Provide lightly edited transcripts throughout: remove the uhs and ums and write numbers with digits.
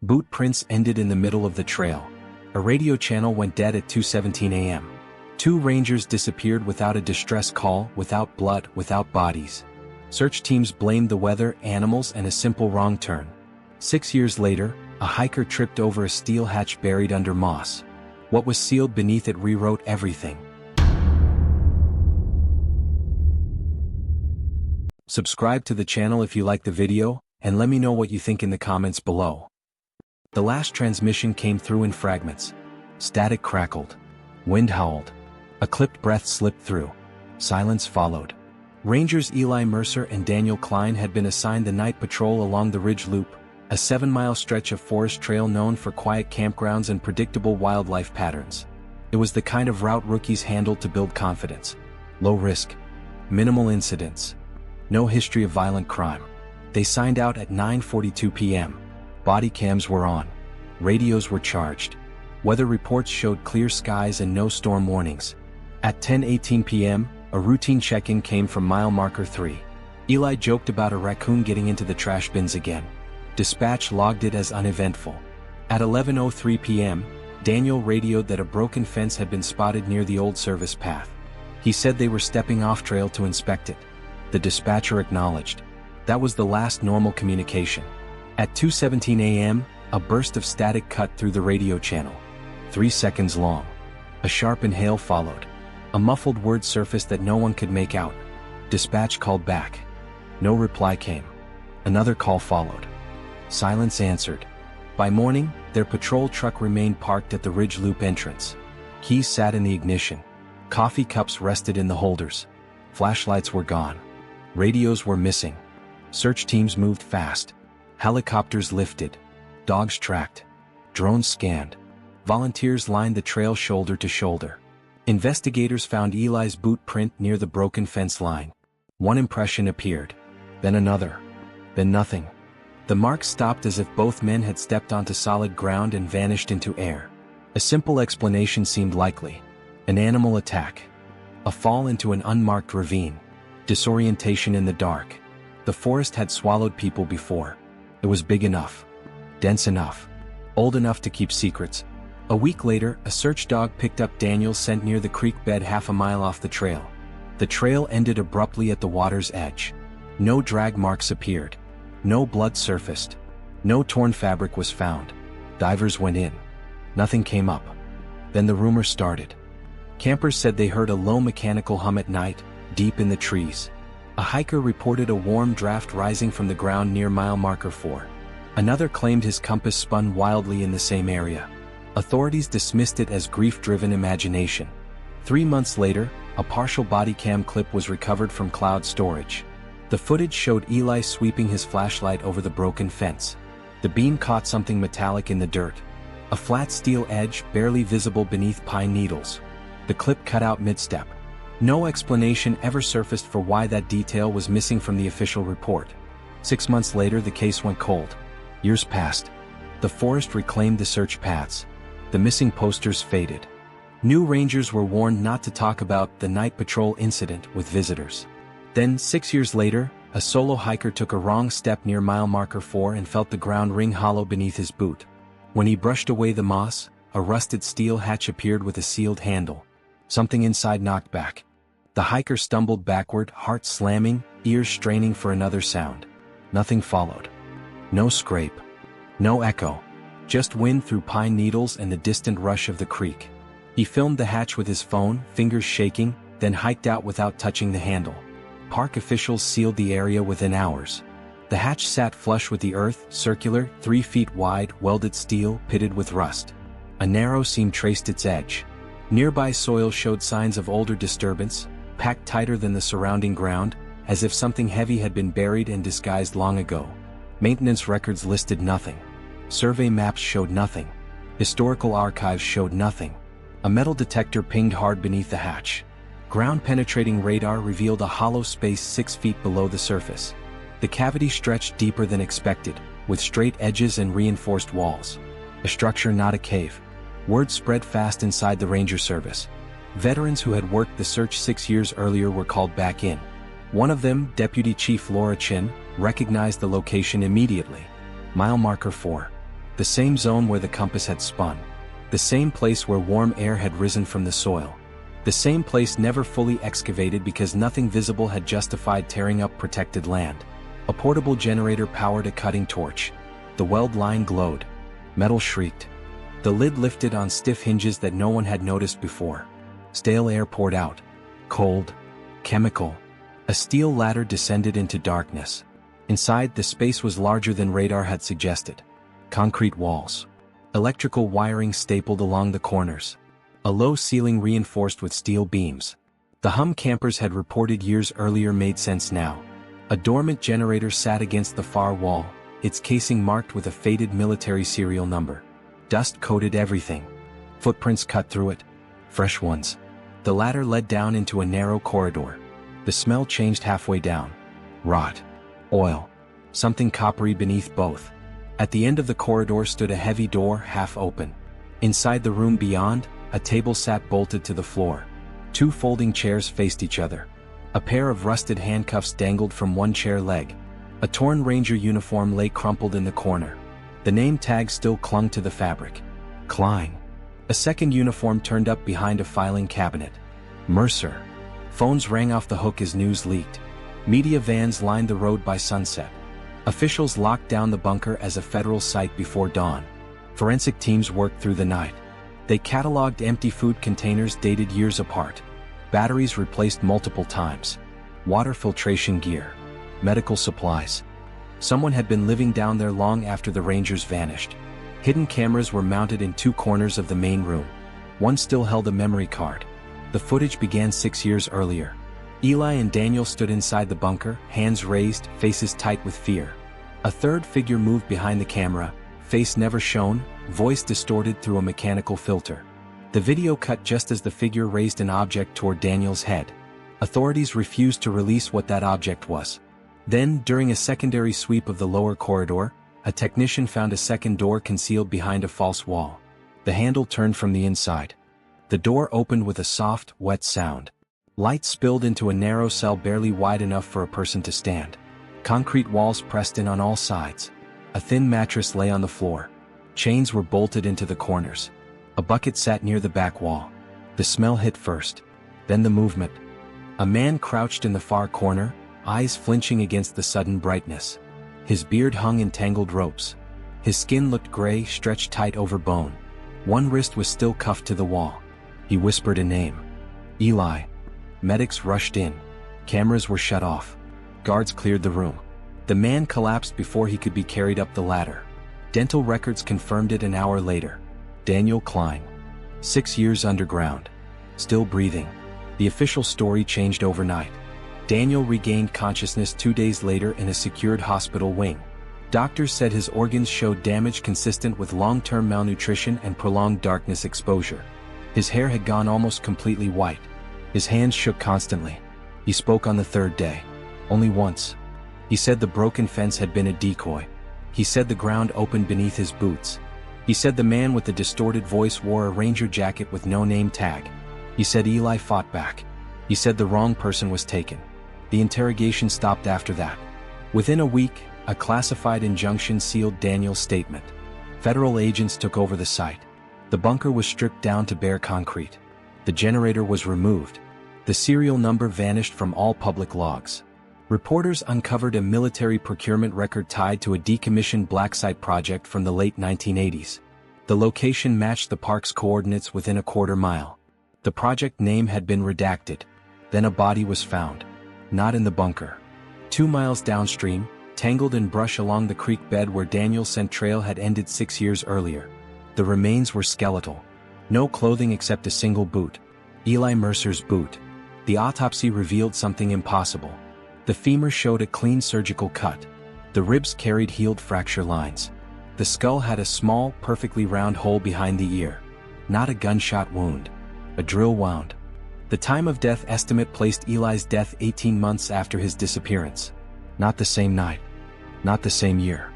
Boot prints ended in the middle of the trail. A radio channel went dead at 2:17 a.m. 2 rangers disappeared without a distress call, without blood, without bodies. Search teams blamed the weather, animals, and a simple wrong turn. 6 years later, a hiker tripped over a steel hatch buried under moss. What was sealed beneath it rewrote everything. Subscribe to the channel if you like the video, and let me know what you think in the comments below. The last transmission came through in fragments. Static crackled. Wind howled. A clipped breath slipped through. Silence followed. Rangers Eli Mercer and Daniel Klein had been assigned the night patrol along the Ridge Loop, a 7-mile stretch of forest trail known for quiet campgrounds and predictable wildlife patterns. It was the kind of route rookies handled to build confidence. Low risk. Minimal incidents. No history of violent crime. They signed out at 9:42 p.m. Body cams were on. Radios were charged. Weather reports showed clear skies and no storm warnings. At 10:18 p.m., a routine check-in came from mile marker 3. Eli joked about a raccoon getting into the trash bins again. Dispatch logged it as uneventful. At 11:03 p.m., Daniel radioed that a broken fence had been spotted near the old service path. He said they were stepping off trail to inspect it. The dispatcher acknowledged. That was the last normal communication. At 2:17 a.m., a burst of static cut through the radio channel. 3 seconds long. A sharp inhale followed. A muffled word surfaced that no one could make out. Dispatch called back. No reply came. Another call followed. Silence answered. By morning, their patrol truck remained parked at the Ridge Loop entrance. Keys sat in the ignition. Coffee cups rested in the holders. Flashlights were gone. Radios were missing. Search teams moved fast. Helicopters lifted. Dogs tracked. Drones scanned. Volunteers lined the trail shoulder to shoulder. Investigators found Eli's boot print near the broken fence line. One impression appeared. Then another. Then nothing. The marks stopped as if both men had stepped onto solid ground and vanished into air. A simple explanation seemed likely. An animal attack. A fall into an unmarked ravine. Disorientation in the dark. The forest had swallowed people before. It was big enough. Dense enough. Old enough to keep secrets. A week later, a search dog picked up Daniel's scent near the creek bed half a mile off the trail. The trail ended abruptly at the water's edge. No drag marks appeared. No blood surfaced. No torn fabric was found. Divers went in. Nothing came up. Then the rumor started. Campers said they heard a low mechanical hum at night, deep in the trees. A hiker reported a warm draft rising from the ground near mile marker 4. Another claimed his compass spun wildly in the same area. Authorities dismissed it as grief-driven imagination. 3 months later, a partial body cam clip was recovered from cloud storage. The footage showed Eli sweeping his flashlight over the broken fence. The beam caught something metallic in the dirt. A flat steel edge barely visible beneath pine needles. The clip cut out mid-step. No explanation ever surfaced for why that detail was missing from the official report. 6 months later, the case went cold. Years passed. The forest reclaimed the search paths. The missing posters faded. New rangers were warned not to talk about the night patrol incident with visitors. Then, 6 years later, a solo hiker took a wrong step near mile marker 4 and felt the ground ring hollow beneath his boot. When he brushed away the moss, a rusted steel hatch appeared with a sealed handle. Something inside knocked back. The hiker stumbled backward, heart slamming, ears straining for another sound. Nothing followed. No scrape. No echo. Just wind through pine needles and the distant rush of the creek. He filmed the hatch with his phone, fingers shaking, then hiked out without touching the handle. Park officials sealed the area within hours. The hatch sat flush with the earth, circular, 3 feet wide, welded steel, pitted with rust. A narrow seam traced its edge. Nearby soil showed signs of older disturbance, packed tighter than the surrounding ground, as if something heavy had been buried and disguised long ago. Maintenance records listed nothing. Survey maps showed nothing. Historical archives showed nothing. A metal detector pinged hard beneath the hatch. Ground-penetrating radar revealed a hollow space 6 feet below the surface. The cavity stretched deeper than expected, with straight edges and reinforced walls. A structure, not a cave. Word spread fast inside the Ranger Service. Veterans who had worked the search 6 years earlier were called back in. One of them, Deputy Chief Laura Chin, recognized the location immediately. Mile marker 4. The same zone where the compass had spun. The same place where warm air had risen from the soil. The same place never fully excavated because nothing visible had justified tearing up protected land. A portable generator powered a cutting torch. The weld line glowed. Metal shrieked. The lid lifted on stiff hinges that no one had noticed before. Stale air poured out. Cold. Chemical. A steel ladder descended into darkness. Inside, the space was larger than radar had suggested. Concrete walls. Electrical wiring stapled along the corners. A low ceiling reinforced with steel beams. The hum campers had reported years earlier made sense now. A dormant generator sat against the far wall, its casing marked with a faded military serial number. Dust coated everything. Footprints cut through it. Fresh ones. The ladder led down into a narrow corridor. The smell changed halfway down. Rot. Oil. Something coppery beneath both. At the end of the corridor stood a heavy door, half open. Inside the room beyond, a table sat bolted to the floor. 2 folding chairs faced each other. A pair of rusted handcuffs dangled from one chair leg. A torn ranger uniform lay crumpled in the corner. The name tag still clung to the fabric. Klein. A second uniform turned up behind a filing cabinet. Mercer. Phones rang off the hook as news leaked. Media vans lined the road by sunset. Officials locked down the bunker as a federal site before dawn. Forensic teams worked through the night. They cataloged empty food containers dated years apart. Batteries replaced multiple times. Water filtration gear. Medical supplies. Someone had been living down there long after the Rangers vanished. Hidden cameras were mounted in 2 corners of the main room. One still held a memory card. The footage began 6 years earlier. Eli and Daniel stood inside the bunker, hands raised, faces tight with fear. A third figure moved behind the camera, face never shown, voice distorted through a mechanical filter. The video cut just as the figure raised an object toward Daniel's head. Authorities refused to release what that object was. Then, during a secondary sweep of the lower corridor, a technician found a second door concealed behind a false wall. The handle turned from the inside. The door opened with a soft, wet sound. Light spilled into a narrow cell barely wide enough for a person to stand. Concrete walls pressed in on all sides. A thin mattress lay on the floor. Chains were bolted into the corners. A bucket sat near the back wall. The smell hit first. Then the movement. A man crouched in the far corner, eyes flinching against the sudden brightness. His beard hung in tangled ropes. His skin looked gray, stretched tight over bone. One wrist was still cuffed to the wall. He whispered a name. Eli. Medics rushed in. Cameras were shut off. Guards cleared the room. The man collapsed before he could be carried up the ladder. Dental records confirmed it an hour later. Daniel Klein. 6 years underground. Still breathing. The official story changed overnight. Daniel regained consciousness 2 days later in a secured hospital wing. Doctors said his organs showed damage consistent with long-term malnutrition and prolonged darkness exposure. His hair had gone almost completely white. His hands shook constantly. He spoke on the 3rd day. Only once. He said the broken fence had been a decoy. He said the ground opened beneath his boots. He said the man with the distorted voice wore a ranger jacket with no name tag. He said Eli fought back. He said the wrong person was taken. The interrogation stopped after that. Within a week, a classified injunction sealed Daniel's statement. Federal agents took over the site. The bunker was stripped down to bare concrete. The generator was removed. The serial number vanished from all public logs. Reporters uncovered a military procurement record tied to a decommissioned black site project from the late 1980s. The location matched the park's coordinates within a quarter mile. The project name had been redacted. Then a body was found. Not in the bunker. 2 miles downstream, tangled in brush along the creek bed where Daniel's scent trail had ended 6 years earlier. The remains were skeletal. No clothing except a single boot. Eli Mercer's boot. The autopsy revealed something impossible. The femur showed a clean surgical cut. The ribs carried healed fracture lines. The skull had a small, perfectly round hole behind the ear. Not a gunshot wound. A drill wound. The time of death estimate placed Eli's death 18 months after his disappearance. Not the same night. Not the same year.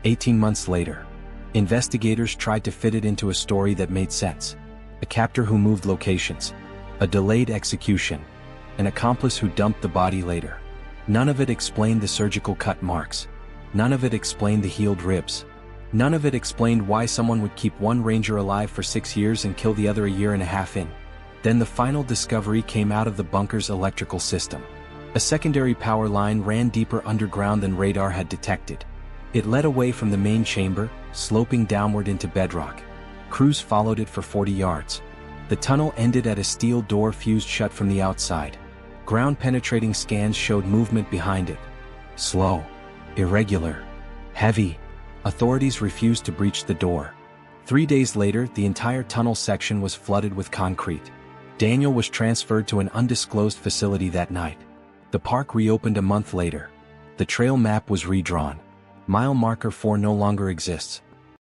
18 months later. Investigators tried to fit it into a story that made sense. A captor who moved locations. A delayed execution. An accomplice who dumped the body later. None of it explained the surgical cut marks. None of it explained the healed ribs. None of it explained why someone would keep one ranger alive for 6 years and kill the other a year and a half in. Then the final discovery came out of the bunker's electrical system. A secondary power line ran deeper underground than radar had detected. It led away from the main chamber, sloping downward into bedrock. Crews followed it for 40 yards. The tunnel ended at a steel door fused shut from the outside. Ground-penetrating scans showed movement behind it. Slow, irregular, heavy. Authorities refused to breach the door. 3 days later, the entire tunnel section was flooded with concrete. Daniel was transferred to an undisclosed facility that night. The park reopened a month later. The trail map was redrawn. Mile marker 4 no longer exists,